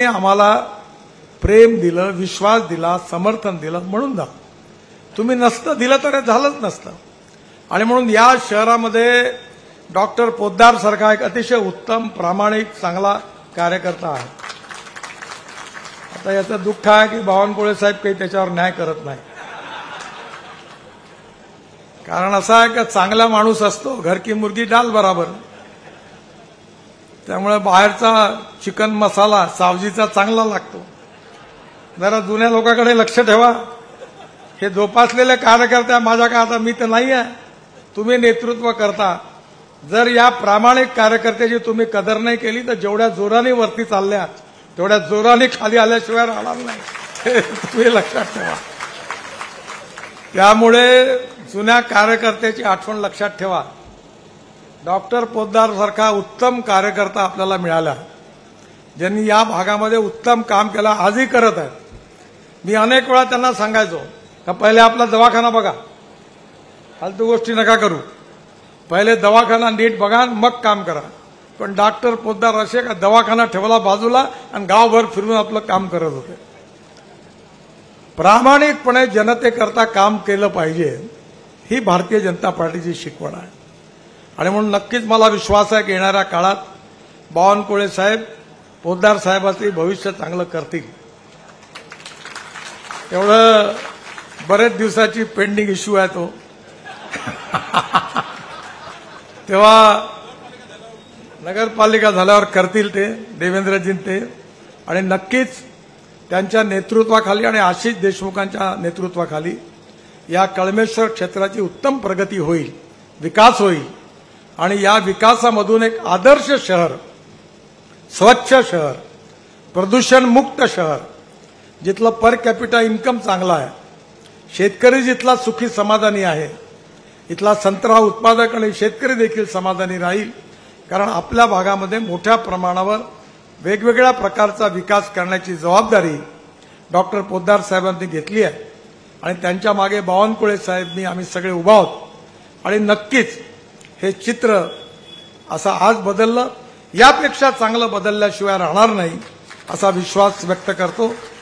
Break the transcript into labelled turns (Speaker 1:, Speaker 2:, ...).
Speaker 1: आम्हाला प्रेम दिलं, विश्वास दिला, समर्थन दिलं म्हणून जा. तुम्ही नसतं दिलं तर हे झालंच नसतं. आणि म्हणून या शहरामध्ये डॉक्टर पोद्दार सारखा एक अतिशय उत्तम, प्रामाणिक, चांगला कार्यकर्ता आहे. आता याचं दुःख आहे की बावनकुळे साहेब काही त्याच्यावर न्याय करत नाही. कारण असं आहे की चांगला माणूस असतो, घर की मुर्गी डाल बराबर. त्यामुळे बाहेरचा चिकन मसाला सावजीचा चांगला लागतो. जरा जुन्या लोकांकडे लक्ष ठेवा. हे जोपासलेले कार्यकर्ते माझ्या का आता मी तर नाही आहे, तुम्ही नेतृत्व करता. जर या प्रामाणिक कार्यकर्त्याची तुम्ही कदर नाही केली तर जेवढ्या जोराने वरती चालल्या तेवढ्या जोराने खाली आल्याशिवाय राहणार नाही, हे तुम्ही लक्षात ठेवा. त्यामुळे जुन्या कार्यकर्त्याची आठवण लक्षात ठेवा. डॉक्टर पोद्दार सारखा उत्तम कार्यकर्ता आपल्याला मिळाला, ज्यांनी या भागामध्ये उत्तम काम केलं, आजही करत आहेत. मी अनेक वेळा त्यांना सांगायचो का पहिले आपला दवाखाना बघा, फालतू गोष्टी नका करू, पहिले दवाखाना नीट बघा मग काम करा. पण डॉक्टर पोद्दार असे का दवाखाना ठेवला बाजूला आणि गावभर फिरून आपलं काम करत होते. प्रामाणिकपणे जनतेकरता काम केलं पाहिजे, ही भारतीय जनता पार्टीची शिकवण आहे. आणि म्हणून नक्कीच मला विश्वास आहे की येणाऱ्या काळात बावनकुळे साहेब पोद्दार साहेबांचे भविष्य चांगलं करतील. एवढं बरेच दिवसाची पेंडिंग इश्यू आहे तो. तेव्हा नगरपालिका झाल्यावर करतील ते देवेंद्रजी ते. आणि नक्कीच त्यांच्या नेतृत्वाखाली आणि आशिष देशमुखांच्या नेतृत्वाखाली या कळमेश्वर क्षेत्राची उत्तम प्रगती होईल, विकास होईल. आणि या विकासामधून एक आदर्श शहर, स्वच्छ शहर, प्रदूषण मुक्त शहर, जिथलं पर कॅपिटा इन्कम चांगला आहे, शेतकरी जिथला सुखी समाधानी आहे, इथला संत्रा उत्पादक आणि शेतकरी देखील समाधानी राहील. कारण आपल्या भागामध्ये मोठ्या प्रमाणावर वेगवेगळ्या प्रकारचा विकास करण्याची जबाबदारी डॉक्टर पोद्दार साहेबांनी घेतली आहे. आणि त्यांच्या मागे बावनकुळे साहेबांनी आम्ही सगळे उभा आहोत. आणि नक्कीच हे चित्र असं आज बदललं, यापेक्षा चांगलं बदलल्याशिवाय राहणार नाही, असा विश्वास व्यक्त करतो.